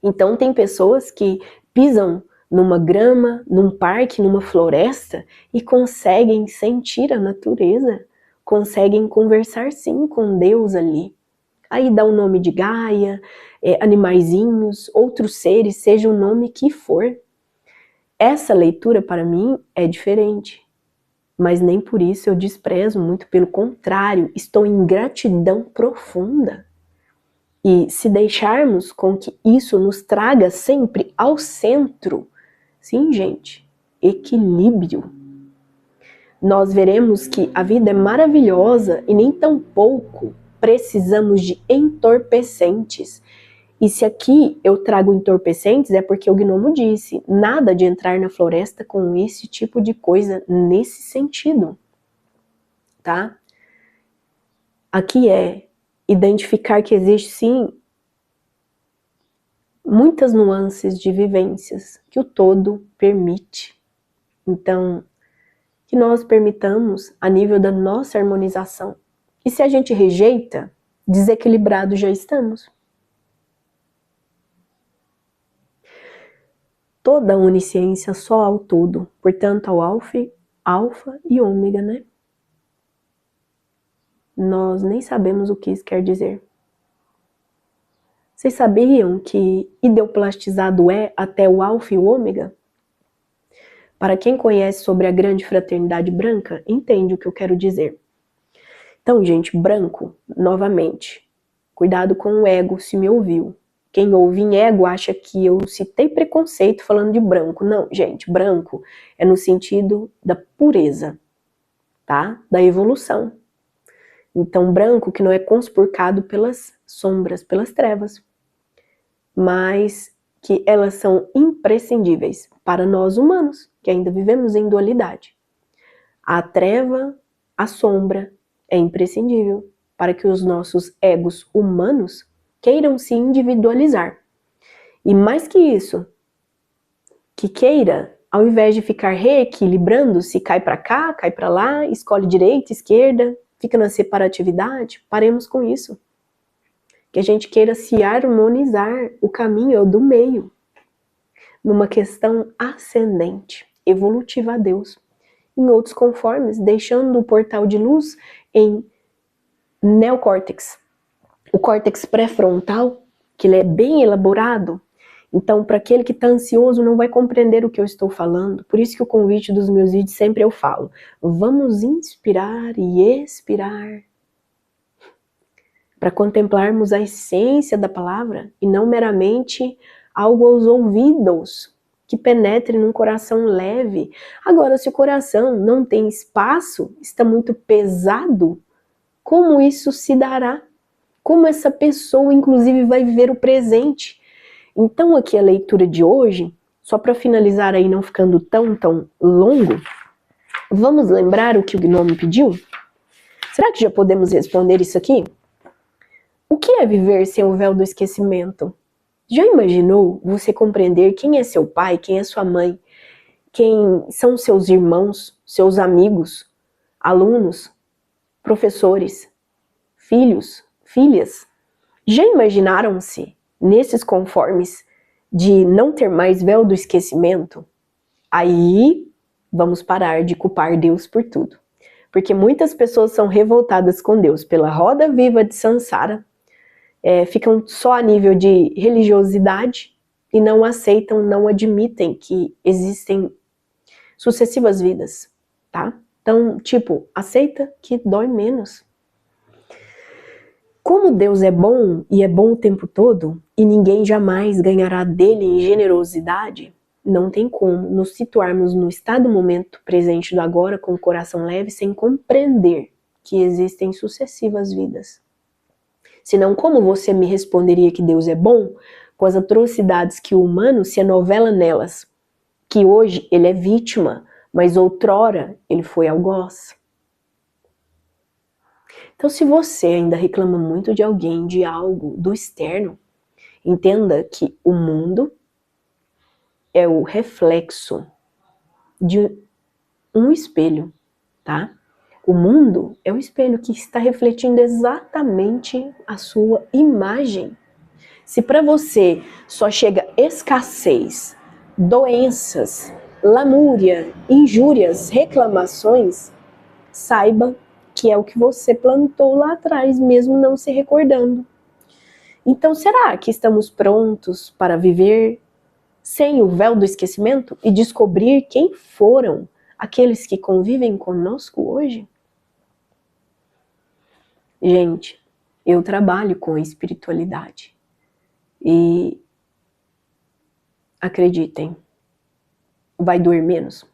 A: Então tem pessoas que pisam numa grama, num parque, numa floresta e conseguem sentir a natureza, conseguem conversar sim com Deus ali. Aí dá o nome de Gaia, animaizinhos, outros seres, seja o nome que for. Essa leitura para mim é diferente, mas nem por isso eu desprezo, muito pelo contrário, estou em gratidão profunda. E se deixarmos com que isso nos traga sempre ao centro, sim, gente, equilíbrio. nós veremos que a vida é maravilhosa e nem tampouco precisamos de entorpecentes. E se aqui eu trago entorpecentes é porque o gnomo disse, nada de entrar na floresta com esse tipo de coisa nesse sentido, tá? Aqui é identificar que existe sim muitas nuances de vivências que o todo permite. Então, que nós permitamos a nível da nossa harmonização. E se a gente rejeita, desequilibrados já estamos. Toda a onisciência só ao todo, portanto ao alfa e ômega, né? Nós nem sabemos o que isso quer dizer. Vocês sabiam que ideoplastizado é até o alfa e o ômega? Para quem conhece sobre a grande fraternidade branca, entende o que eu quero dizer. Então, gente, branco, novamente, cuidado com o ego se me ouviu. Quem ouve em ego acha que eu citei preconceito falando de branco. Não, gente, branco é no sentido da pureza, tá? Da evolução. Então, branco que não é conspurcado pelas sombras, pelas trevas, mas que elas são imprescindíveis para nós humanos, que ainda vivemos em dualidade. A treva, a sombra, é imprescindível para que os nossos egos humanos queiram se individualizar. E mais que isso, que queira, ao invés de ficar reequilibrando-se, cai para cá, cai para lá, escolhe direita, esquerda, fica na separatividade, paremos com isso. Que a gente queira se harmonizar, o caminho é o do meio, numa questão ascendente, evolutiva a Deus. Em outros conformes, deixando o portal de luz em neocórtex. O córtex pré-frontal, que ele é bem elaborado, então para aquele que está ansioso não vai compreender o que eu estou falando. Por isso que o convite dos meus vídeos sempre eu falo, vamos inspirar e expirar, para contemplarmos a essência da palavra e não meramente algo aos ouvidos, que penetre num coração leve. Agora, se o coração não tem espaço, está muito pesado, como isso se dará? Como essa pessoa, inclusive, vai viver o presente? Então, aqui a leitura de hoje, só para finalizar aí, não ficando tão longo, vamos lembrar o que o gnomo pediu? Será que já podemos responder isso aqui? O que é viver sem o véu do esquecimento? Já imaginou você compreender quem é seu pai, quem é sua mãe, quem são seus irmãos, seus amigos, alunos, professores, filhos, filhas? Já imaginaram-se nesses conformes de não ter mais véu do esquecimento? Aí vamos parar de culpar Deus por tudo. Porque muitas pessoas são revoltadas com Deus pela roda viva de Sansara, ficam só a nível de religiosidade e não aceitam, não admitem que existem sucessivas vidas, tá? Então, tipo, aceita que dói menos. Como Deus é bom e é bom o tempo todo, e ninguém jamais ganhará dele em generosidade, não tem como nos situarmos no estado momento presente do agora com o coração leve sem compreender que existem sucessivas vidas. Senão, como você me responderia que Deus é bom com as atrocidades que o humano se anovela nelas? Que hoje ele é vítima, mas outrora ele foi algoz. Então, se você ainda reclama muito de alguém, de algo, do externo, entenda que o mundo é o reflexo de um espelho, tá? O mundo é o espelho que está refletindo exatamente a sua imagem. Se para você só chega escassez, doenças, lamúria, injúrias, reclamações, saiba que é o que você plantou lá atrás, mesmo não se recordando. Então, será que estamos prontos para viver sem o véu do esquecimento e descobrir quem foram aqueles que convivem conosco hoje? Gente, eu trabalho com a espiritualidade e acreditem, vai doer menos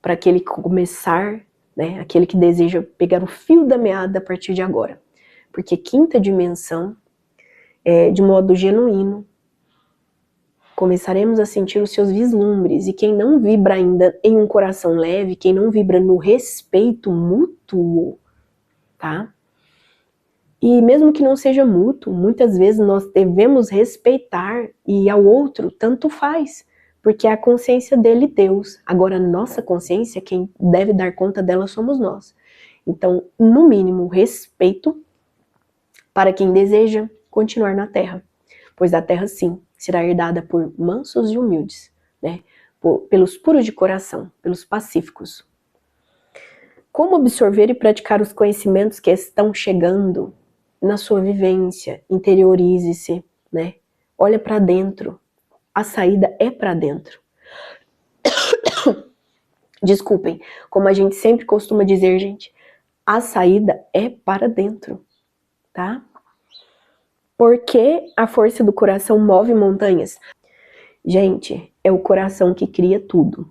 A: para aquele que começar né? Aquele que deseja pegar o fio da meada a partir de agora. Porque quinta dimensão, de modo genuíno, começaremos a sentir os seus vislumbres, e quem não vibra ainda em um coração leve, quem não vibra no respeito mútuo, tá? E mesmo que não seja mútuo, muitas vezes nós devemos respeitar, e ao outro tanto faz, porque é a consciência dele Deus. Agora, nossa consciência, quem deve dar conta dela somos nós. Então, no mínimo, respeito para quem deseja continuar na Terra, pois a Terra, sim, será herdada por mansos e humildes, né? Pelos puros de coração, pelos pacíficos. Como absorver e praticar os conhecimentos que estão chegando na sua vivência? Interiorize-se, né? Olha para dentro. A saída é para dentro. Desculpem, como a gente sempre costuma dizer, gente, a saída é para dentro, tá? Porque a força do coração move montanhas. Gente, é o coração que cria tudo.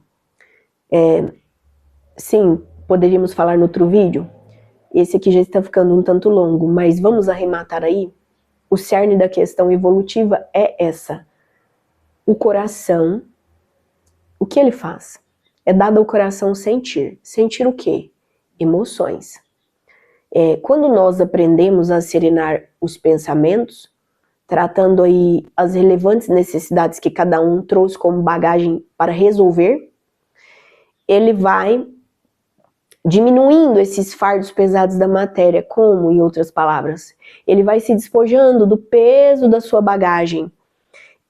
A: Sim, poderíamos falar no outro vídeo. Esse aqui já está ficando um tanto longo, mas vamos arrematar aí. O cerne da questão evolutiva é essa. O coração, o que ele faz? É dado ao coração sentir. Sentir o quê? Emoções. Quando nós aprendemos a serenar os pensamentos, tratando aí as relevantes necessidades que cada um trouxe como bagagem para resolver, ele vai diminuindo esses fardos pesados da matéria, como, em outras palavras, ele vai se despojando do peso da sua bagagem,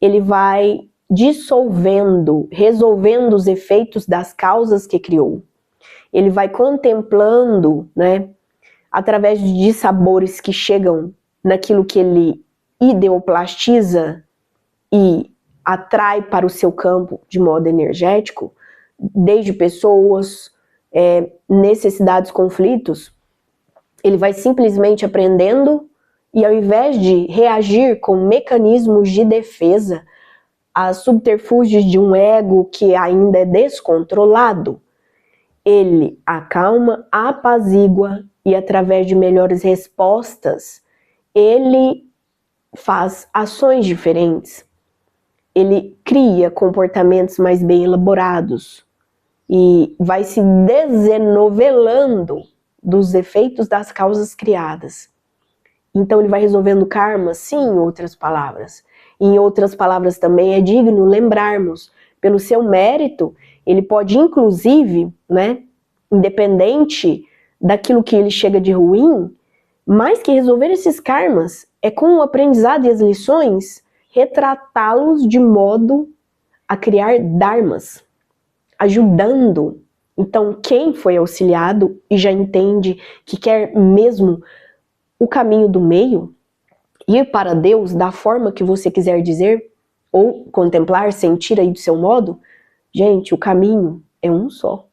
A: ele vai dissolvendo, resolvendo os efeitos das causas que criou, ele vai contemplando, né, através de dissabores que chegam naquilo que ele ideoplastiza e atrai para o seu campo de modo energético, desde pessoas, necessidades, conflitos, ele vai simplesmente aprendendo, e ao invés de reagir com mecanismos de defesa a subterfúgios de um ego que ainda é descontrolado, ele acalma, apazigua, e através de melhores respostas, ele faz ações diferentes, ele cria comportamentos mais bem elaborados e vai se desenovelando dos efeitos das causas criadas. Então ele vai resolvendo karma, sim, em outras palavras. Em outras palavras também é digno lembrarmos, pelo seu mérito, ele pode inclusive, né, independente daquilo que ele chega de ruim, mais que resolver esses karmas, é com o aprendizado e as lições, retratá-los de modo a criar dharmas, ajudando. Então, quem foi auxiliado e já entende que quer mesmo o caminho do meio, ir para Deus da forma que você quiser dizer, ou contemplar, sentir aí do seu modo, gente, o caminho é um só.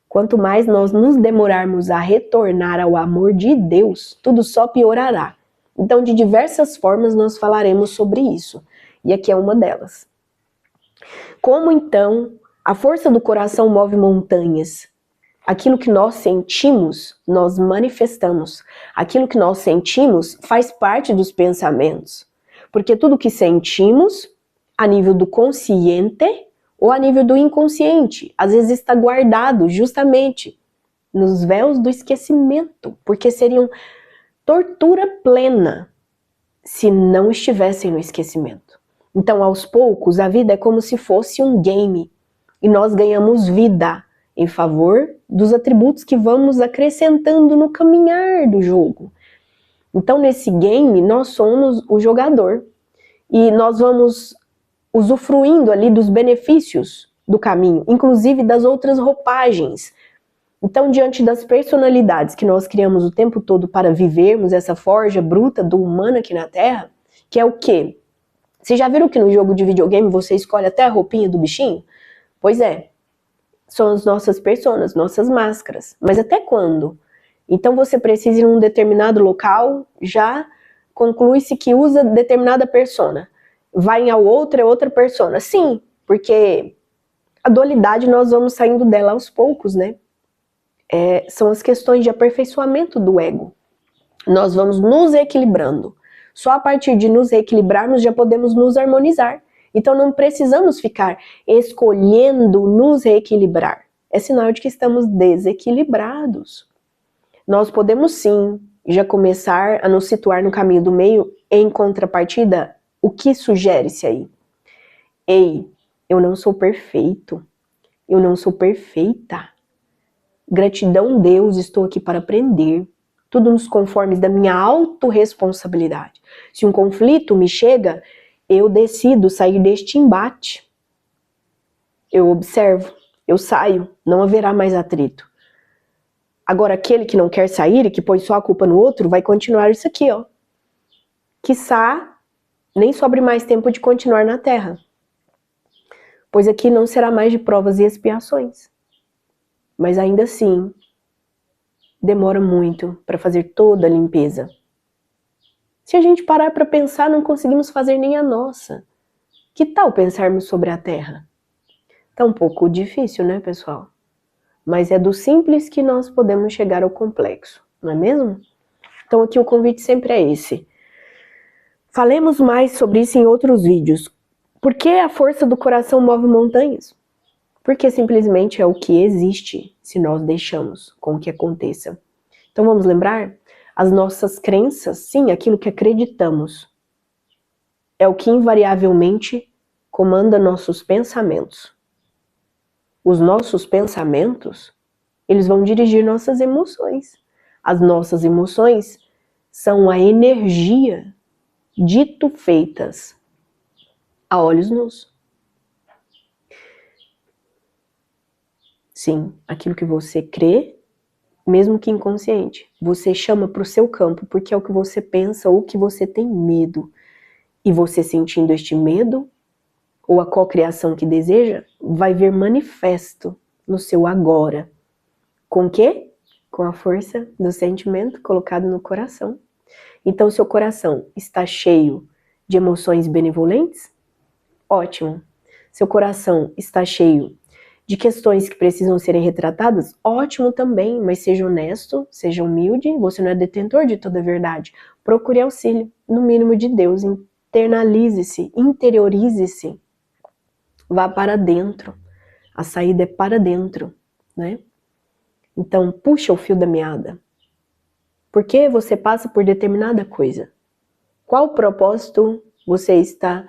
A: Quanto mais nós nos demorarmos a retornar ao amor de Deus, tudo só piorará. Então, de diversas formas, nós falaremos sobre isso. E aqui é uma delas. Como, então, a força do coração move montanhas? Aquilo que nós sentimos, nós manifestamos. Aquilo que nós sentimos faz parte dos pensamentos. Porque tudo que sentimos, a nível do consciente ou a nível do inconsciente, às vezes está guardado justamente nos véus do esquecimento, porque seriam tortura plena se não estivessem no esquecimento. Então, aos poucos, a vida é como se fosse um game, e nós ganhamos vida em favor dos atributos que vamos acrescentando no caminhar do jogo. Então, nesse game, nós somos o jogador, e nós vamos usufruindo ali dos benefícios do caminho, inclusive das outras roupagens. Então, diante das personalidades que nós criamos o tempo todo para vivermos essa forja bruta do humano aqui na Terra, que é o quê? Vocês já viram que no jogo de videogame você escolhe até a roupinha do bichinho? Pois é, são as nossas personas, nossas máscaras. Mas até quando? Então você precisa ir em um determinado local, já conclui-se que usa determinada persona. Vai em outra, é outra persona. Sim, porque a dualidade nós vamos saindo dela aos poucos, né? são as questões de aperfeiçoamento do ego. Nós vamos nos equilibrando. Só a partir de nos equilibrarmos já podemos nos harmonizar. Então não precisamos ficar escolhendo nos reequilibrar. É sinal de que estamos desequilibrados. Nós podemos sim já começar a nos situar no caminho do meio. Em contrapartida, o que sugere-se aí? Ei, eu não sou perfeito. Eu não sou perfeita. Gratidão, Deus, estou aqui para aprender. Tudo nos conformes da minha autorresponsabilidade. Se um conflito me chega, eu decido sair deste embate. Eu observo, eu saio, não haverá mais atrito. Agora, aquele que não quer sair e que põe só a culpa no outro, vai continuar isso aqui, ó. Quiçá, nem sobre mais tempo de continuar na Terra. Pois aqui não será mais de provas e expiações. Mas ainda assim, demora muito para fazer toda a limpeza. Se a gente parar para pensar, não conseguimos fazer nem a nossa. Que tal pensarmos sobre a Terra? Tá um pouco difícil, né, pessoal? Mas é do simples que nós podemos chegar ao complexo, não é mesmo? Então aqui o convite sempre é esse. Falemos mais sobre isso em outros vídeos. Por que a força do coração move montanhas? Porque simplesmente é o que existe se nós deixamos com que aconteça. Então vamos lembrar? As nossas crenças, sim, aquilo que acreditamos, é o que invariavelmente comanda nossos pensamentos. Os nossos pensamentos, eles vão dirigir nossas emoções. As nossas emoções são a energia dito feitas a olhos nus. Sim, aquilo que você crê, mesmo que inconsciente, você chama para o seu campo, porque é o que você pensa ou que você tem medo. E você sentindo este medo, ou a cocriação que deseja, vai ver manifesto no seu agora. Com o quê? Com a força do sentimento colocado no coração. Então, seu coração está cheio de emoções benevolentes? Ótimo. Seu coração está cheio de questões que precisam serem retratadas? Ótimo também, mas seja honesto, seja humilde, você não é detentor de toda a verdade. Procure auxílio, no mínimo de Deus, internalize-se, interiorize-se. Vá para dentro. A saída é para dentro, né? Então, puxa o fio da meada. Por que você passa por determinada coisa? Qual propósito você está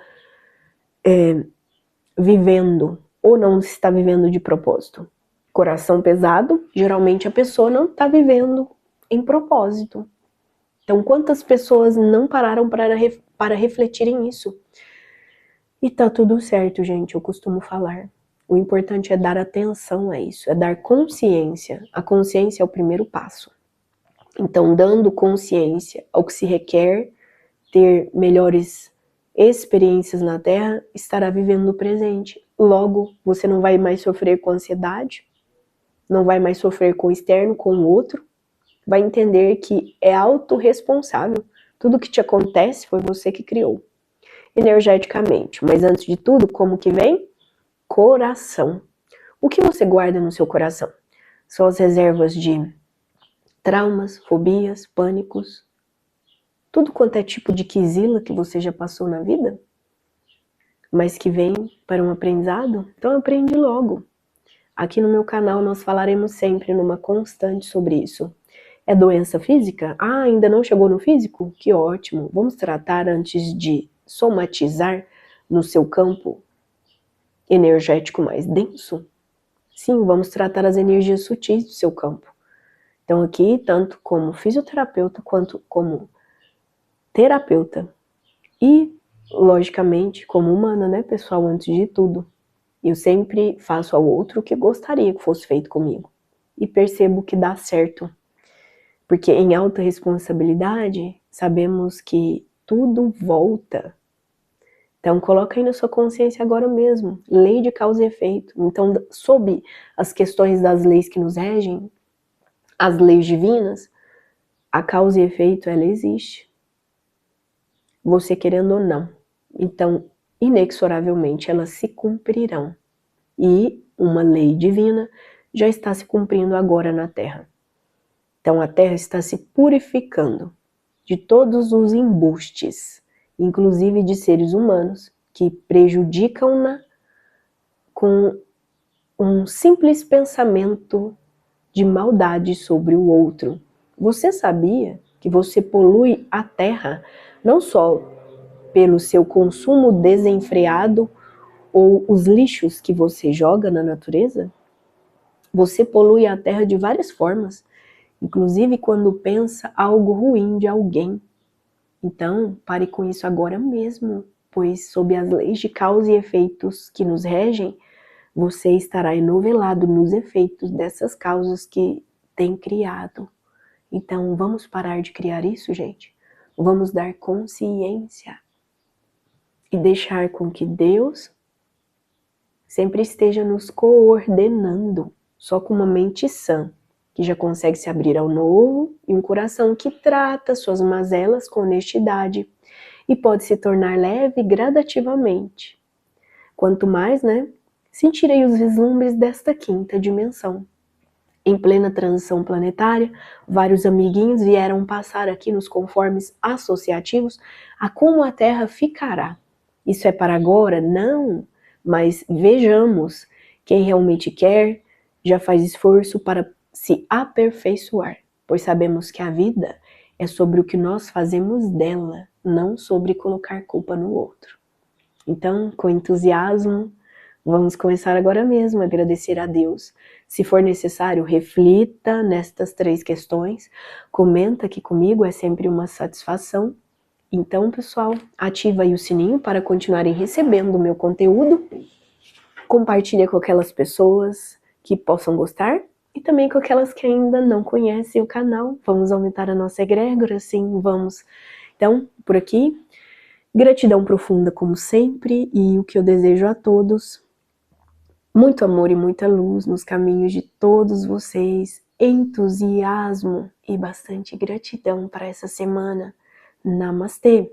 A: vivendo ou não está vivendo de propósito? Coração pesado, geralmente a pessoa não está vivendo em propósito. Então, quantas pessoas não pararam para refletirem nisso? E tá tudo certo, gente, eu costumo falar. O importante é dar atenção a isso, é dar consciência. A consciência é o primeiro passo. Então, dando consciência ao que se requer ter melhores experiências na Terra, estará vivendo no presente. Logo, você não vai mais sofrer com ansiedade, não vai mais sofrer com o externo, com o outro. Vai entender que é autorresponsável. Tudo que te acontece foi você que criou. Energeticamente. Mas antes de tudo, como que vem? Coração. O que você guarda no seu coração? São as reservas de traumas, fobias, pânicos, tudo quanto é tipo de quizila que você já passou na vida, mas que vem para um aprendizado? Então aprende logo. Aqui no meu canal nós falaremos sempre numa constante sobre isso. É doença física? Ah, ainda não chegou no físico? Que ótimo! Vamos tratar antes de somatizar no seu campo energético mais denso? Sim, vamos tratar as energias sutis do seu campo. Então aqui, tanto como fisioterapeuta, quanto como terapeuta e, logicamente, como humana, né, pessoal, antes de tudo. Eu sempre faço ao outro o que gostaria que fosse feito comigo. E percebo que dá certo. Porque em alta responsabilidade, sabemos que tudo volta. Então, coloca aí na sua consciência agora mesmo. Lei de causa e efeito. Então, sob as questões das leis que nos regem, as leis divinas, a causa e efeito, ela existe. Você querendo ou não. Então, inexoravelmente, elas se cumprirão. E uma lei divina já está se cumprindo agora na Terra. Então a Terra está se purificando de todos os embustes, inclusive de seres humanos, que prejudicam-na com um simples pensamento de maldade sobre o outro. Você sabia que você polui a Terra não só pelo seu consumo desenfreado ou os lixos que você joga na natureza? Você polui a Terra de várias formas, inclusive quando pensa algo ruim de alguém. Então, pare com isso agora mesmo, pois sob as leis de causa e efeitos que nos regem, você estará enovelado nos efeitos dessas causas que tem criado. Então, vamos parar de criar isso, gente? Vamos dar consciência e deixar com que Deus sempre esteja nos coordenando, só com uma mente sã, que já consegue se abrir ao novo, e um coração que trata suas mazelas com honestidade e pode se tornar leve gradativamente. Quanto mais, sentirei os vislumbres desta quinta dimensão. Em plena transição planetária, vários amiguinhos vieram passar aqui nos conformes associativos a como a Terra ficará. Isso é para agora? Não, mas vejamos, quem realmente quer já faz esforço para se aperfeiçoar, pois sabemos que a vida é sobre o que nós fazemos dela, não sobre colocar culpa no outro. Então, com entusiasmo, vamos começar agora mesmo a agradecer a Deus. Se for necessário, reflita nestas 3 questões, comenta aqui comigo, é sempre uma satisfação. Então, pessoal, ativa aí o sininho para continuarem recebendo o meu conteúdo. Compartilha com aquelas pessoas que possam gostar e também com aquelas que ainda não conhecem o canal. Vamos aumentar a nossa egrégora, sim, vamos. Então, por aqui, gratidão profunda como sempre, e o que eu desejo a todos: muito amor e muita luz nos caminhos de todos vocês, entusiasmo e bastante gratidão para essa semana. Namastê!